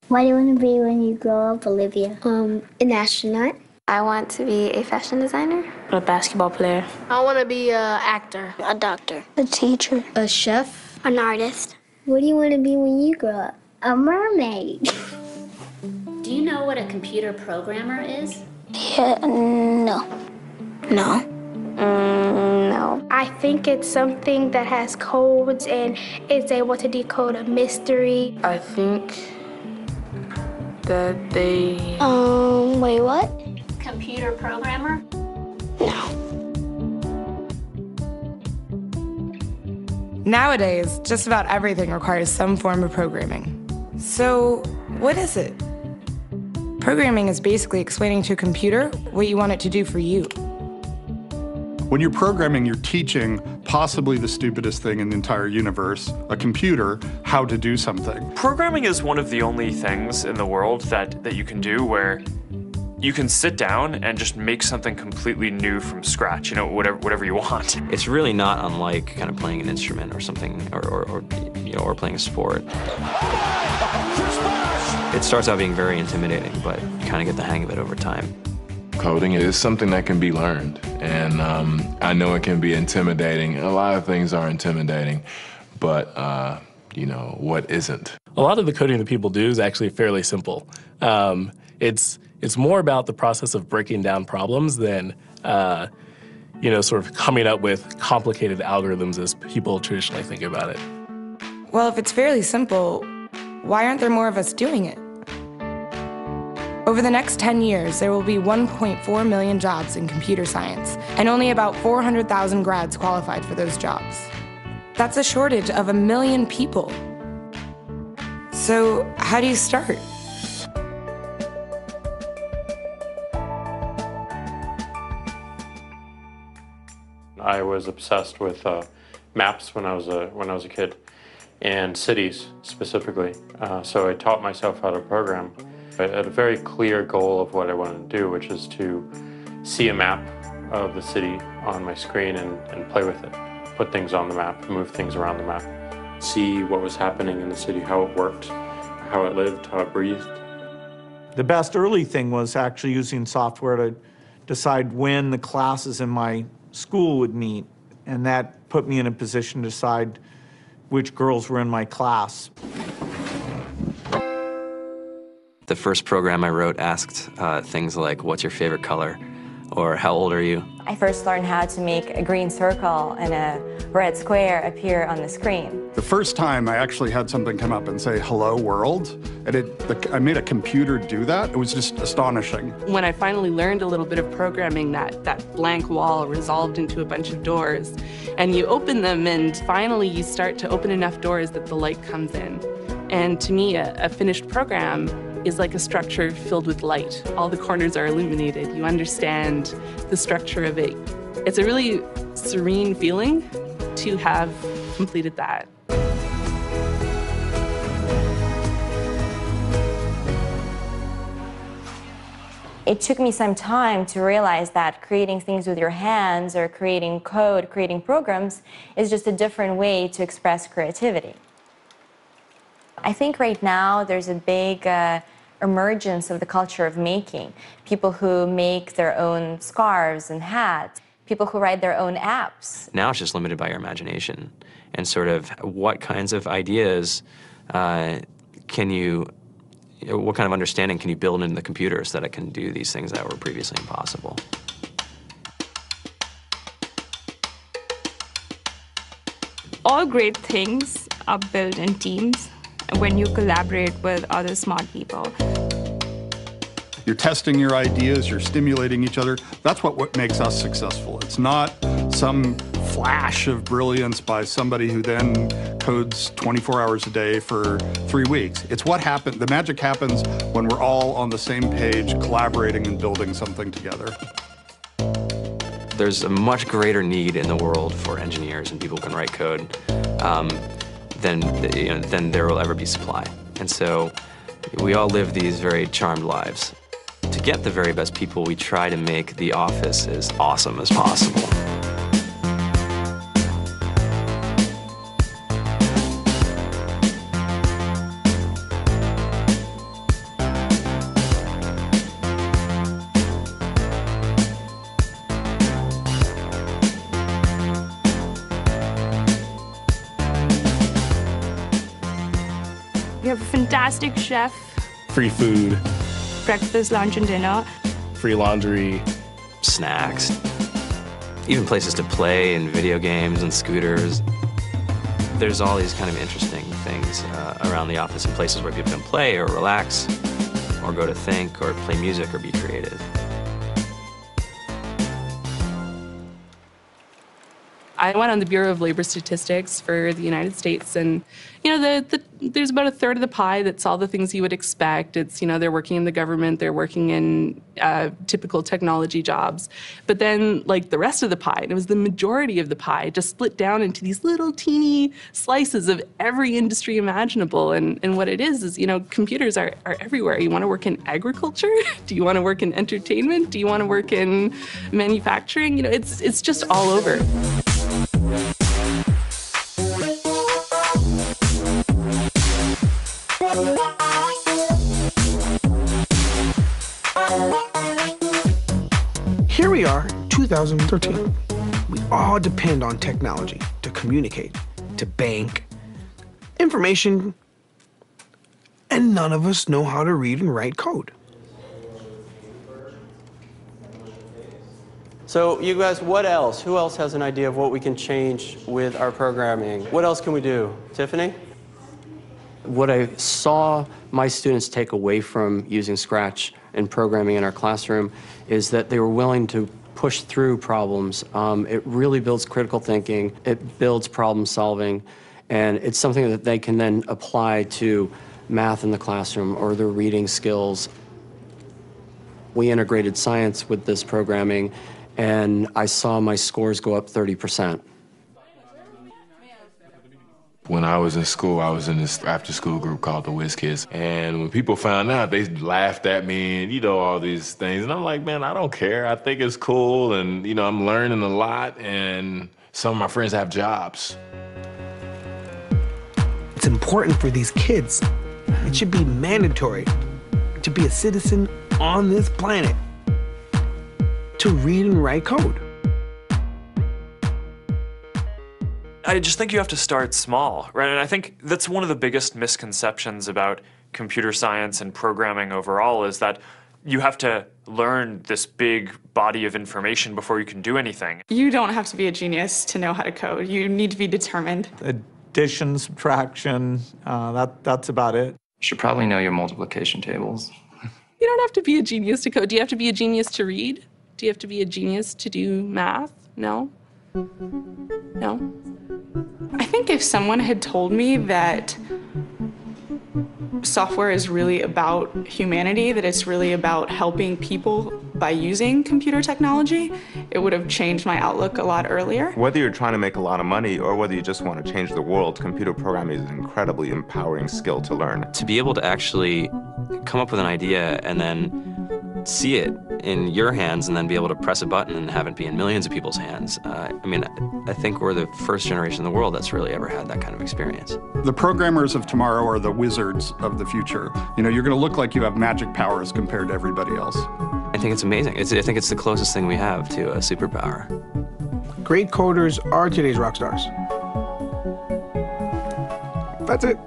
What do you want to be when you grow up, Olivia? An astronaut. I want to be a fashion designer. A basketball player. I want to be an actor. A doctor. A teacher. A chef. An artist. What do you want to be when you grow up? A mermaid. Do you know what a computer programmer is? Yeah, no. No. No. I think it's something that has codes and is able to decode a mystery. I think that they... Wait, what? Computer programmer? No. Nowadays, just about everything requires some form of programming. So, what is it? Programming is basically explaining to a computer what you want it to do for you. When you're programming, you're teaching possibly the stupidest thing in the entire universe, a computer, how to do something. Programming is one of the only things in the world that you can do where you can sit down and just make something completely new from scratch, you know, whatever you want. It's really not unlike kind of playing an instrument or something, or playing a sport. It starts out being very intimidating, but you kind of get the hang of it over time. Coding is something that can be learned, and I know it can be intimidating. A lot of things are intimidating, but you know, what isn't? A lot of the coding that people do is actually fairly simple. It's more about the process of breaking down problems than, you know, sort of coming up with complicated algorithms as people traditionally think about it. Well, if it's fairly simple, why aren't there more of us doing it? Over the next 10 years, there will be 1.4 million jobs in computer science, and only about 400,000 grads qualified for those jobs. That's a shortage of 1 million people. So, how do you start? I was obsessed with maps when I was a kid, and cities specifically. So I taught myself how to program. I had a very clear goal of what I wanted to do, which is to see a map of the city on my screen and play with it. Put things on the map, move things around the map. See what was happening in the city, how it worked, how it lived, how it breathed. The best early thing was actually using software to decide when the classes in my school would meet, and that put me in a position to decide which girls were in my class. The first program I wrote asked things like, what's your favorite color? Or how old are you? I first learned how to make a green circle and a red square appear on the screen. The first time I actually had something come up and say, hello world, and I made a computer do that. It was just astonishing. When I finally learned a little bit of programming, that blank wall resolved into a bunch of doors. And you open them, and finally you start to open enough doors that the light comes in. And to me, a finished program is like a structure filled with light. All the corners are illuminated. You understand the structure of it. It's a really serene feeling to have completed that. It took me some time to realize that creating things with your hands or creating code, creating programs, is just a different way to express creativity. I think right now there's a big emergence of the culture of making. People who make their own scarves and hats, people who write their own apps. Now it's just limited by your imagination and sort of what kinds of ideas what kind of understanding can you build into the computer so that it can do these things that were previously impossible. All great things are built in teams when you collaborate with other smart people. You're testing your ideas, you're stimulating each other. That's what makes us successful. It's not some flash of brilliance by somebody who then codes 24 hours a day for 3 weeks. It's what happened. The magic happens when we're all on the same page, collaborating and building something together. There's a much greater need in the world for engineers and people who can write code than there will ever be supply. And so we all live these very charmed lives. To get the very best people, we try to make the office as awesome as possible. We have a fantastic chef, Free food, breakfast, lunch, and dinner. free laundry, snacks, even places to play and video games and scooters. There's all these kind of interesting things around the office and places where people can play or relax or go to think or play music or be creative. I went on the Bureau of Labor Statistics for the United States, and there's about a third of the pie that's all the things you would expect. It's, they're working in the government, they're working in typical technology jobs. But then, like, the rest of the pie, and it was the majority of the pie, just split down into these little teeny slices of every industry imaginable. And what it is, computers are everywhere. You want to work in agriculture? Do you want to work in entertainment? Do you want to work in manufacturing? It's just all over. Here we are, 2013. We all depend on technology to communicate, to bank, information, and none of us know how to read and write code. So you guys, what else? Who else has an idea of what we can change with our programming? What else can we do? Tiffany? What I saw my students take away from using Scratch and programming in our classroom is that they were willing to push through problems. It really builds critical thinking, it builds problem solving, and it's something that they can then apply to math in the classroom or their reading skills. We integrated science with this programming, and I saw my scores go up 30%. When I was in school, I was in this after-school group called the Whiz Kids. And when people found out, they laughed at me and, all these things. And I'm like, man, I don't care. I think it's cool. And, I'm learning a lot. And some of my friends have jobs. It's important for these kids. It should be mandatory to be a citizen on this planet, to read and write code. I just think you have to start small, right? And I think that's one of the biggest misconceptions about computer science and programming overall is that you have to learn this big body of information before you can do anything. You don't have to be a genius to know how to code. You need to be determined. Addition, subtraction, that's about it. You should probably know your multiplication tables. You don't have to be a genius to code. Do you have to be a genius to read? Do you have to be a genius to do math? No? No? I think if someone had told me that software is really about humanity, that it's really about helping people by using computer technology, it would have changed my outlook a lot earlier. Whether you're trying to make a lot of money or whether you just want to change the world, computer programming is an incredibly empowering skill to learn. To be able to actually come up with an idea and then see it in your hands and then be able to press a button and have it be in millions of people's hands. I think we're the first generation in the world that's really ever had that kind of experience. The programmers of tomorrow are the wizards of the future. You're going to look like you have magic powers compared to everybody else. I think it's amazing. I think it's the closest thing we have to a superpower. Great coders are today's rock stars. That's it.